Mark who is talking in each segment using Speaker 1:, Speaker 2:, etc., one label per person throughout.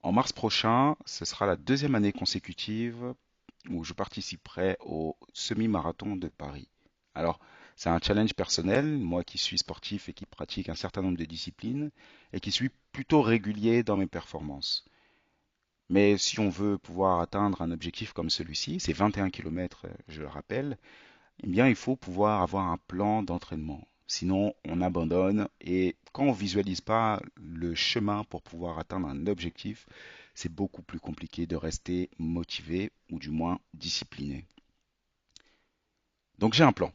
Speaker 1: En mars prochain, ce sera la deuxième année consécutive où je participerai au semi-marathon de Paris. Alors, c'est un challenge personnel, moi qui suis sportif et qui pratique un certain nombre de disciplines et qui suis plutôt régulier dans mes performances. Mais si on veut pouvoir atteindre un objectif comme celui-ci, c'est 21 km, je le rappelle, eh bien, il faut pouvoir avoir un plan d'entraînement. Sinon, on abandonne et quand on visualise pas le chemin pour pouvoir atteindre un objectif, c'est beaucoup plus compliqué de rester motivé ou du moins discipliné. Donc j'ai un plan.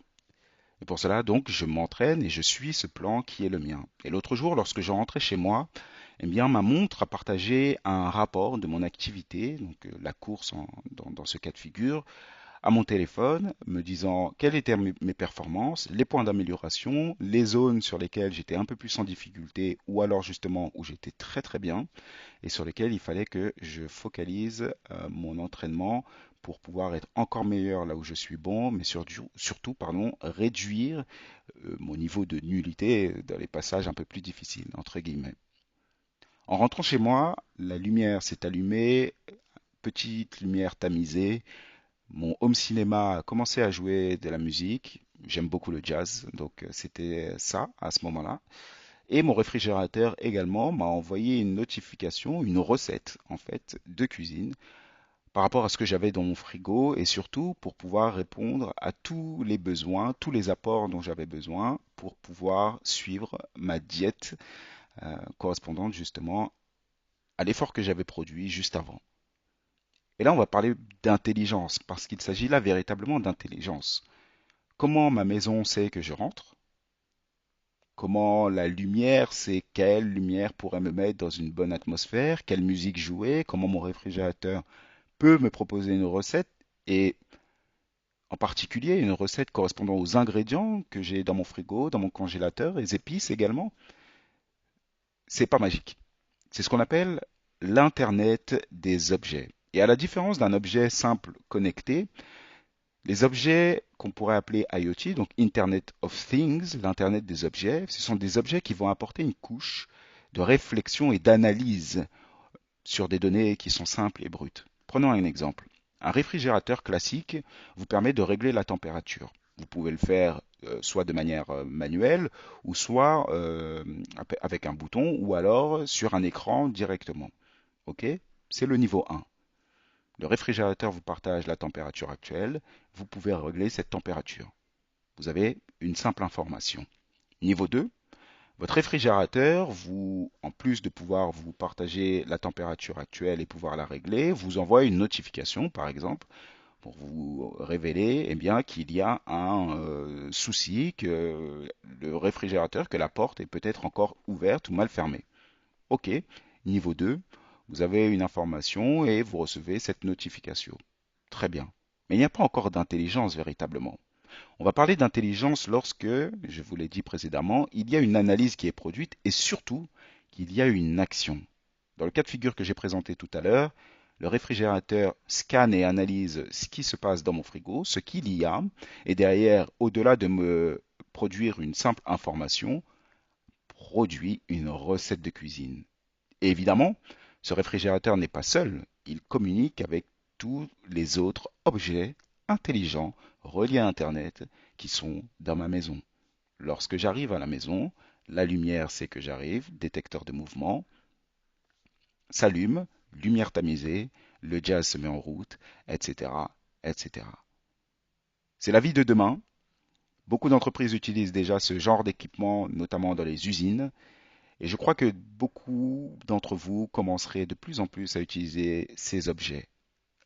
Speaker 1: Et pour cela, donc, je m'entraîne et je suis ce plan qui est le mien. Et l'autre jour, lorsque je rentrais chez moi, eh bien, ma montre a partagé un rapport de mon activité, donc la course dans ce cas de figure, à mon téléphone, me disant quelles étaient mes performances, les points d'amélioration, les zones sur lesquelles j'étais un peu plus en difficulté ou alors justement où j'étais très très bien et sur lesquelles il fallait que je focalise mon entraînement pour pouvoir être encore meilleur là où je suis bon, mais surtout pardon, réduire mon niveau de nullité dans les passages un peu plus difficiles, entre guillemets. En rentrant chez moi, la lumière s'est allumée, petite lumière tamisée, mon home cinéma a commencé à jouer de la musique. J'aime beaucoup le jazz, donc c'était ça à ce moment-là. Et mon réfrigérateur également m'a envoyé une notification, une recette en fait de cuisine par rapport à ce que j'avais dans mon frigo et surtout pour pouvoir répondre à tous les besoins, tous les apports dont j'avais besoin pour pouvoir suivre ma diète correspondante justement à l'effort que j'avais produit juste avant. Et là, on va parler d'intelligence parce qu'il s'agit là véritablement d'intelligence. Comment ma maison sait que je rentre? Comment la lumière sait quelle lumière pourrait me mettre dans une bonne atmosphère? Quelle musique jouer? Comment mon réfrigérateur peut me proposer une recette? Et en particulier, une recette correspondant aux ingrédients que j'ai dans mon frigo, dans mon congélateur, les épices également. C'est pas magique. C'est ce qu'on appelle l'Internet des objets. Et à la différence d'un objet simple connecté, les objets qu'on pourrait appeler IoT, donc Internet of Things, l'Internet des objets, ce sont des objets qui vont apporter une couche de réflexion et d'analyse sur des données qui sont simples et brutes. Prenons un exemple. Un réfrigérateur classique vous permet de régler la température. Vous pouvez le faire soit de manière manuelle ou soit avec un bouton ou alors sur un écran directement. OK? C'est le niveau 1. Le réfrigérateur vous partage la température actuelle. Vous pouvez régler cette température. Vous avez une simple information. Niveau 2, votre réfrigérateur, en plus de pouvoir vous partager la température actuelle et pouvoir la régler, vous envoie une notification, par exemple, pour vous révéler eh bien, qu'il y a un souci, que le réfrigérateur, que la porte est peut-être encore ouverte ou mal fermée. OK. Niveau 2, vous avez une information et vous recevez cette notification. Très bien. Mais il n'y a pas encore d'intelligence véritablement. On va parler d'intelligence lorsque, je vous l'ai dit précédemment, il y a une analyse qui est produite et surtout qu'il y a une action. Dans le cas de figure que j'ai présenté tout à l'heure, le réfrigérateur scanne et analyse ce qui se passe dans mon frigo, ce qu'il y a, et derrière, au-delà de me produire une simple information, produit une recette de cuisine. Et évidemment, ce réfrigérateur n'est pas seul, il communique avec tous les autres objets intelligents reliés à Internet qui sont dans ma maison. Lorsque j'arrive à la maison, la lumière sait que j'arrive, détecteur de mouvement, s'allume, lumière tamisée, le jazz se met en route, etc., etc. C'est la vie de demain. Beaucoup d'entreprises utilisent déjà ce genre d'équipement, notamment dans les usines, et je crois que beaucoup d'entre vous commencerez de plus en plus à utiliser ces objets.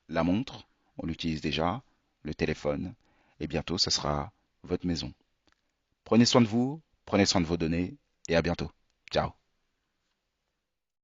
Speaker 1: La montre, on l'utilise déjà, le téléphone, et bientôt ce sera votre maison. Prenez soin de vous, prenez soin de vos données, et à bientôt. Ciao.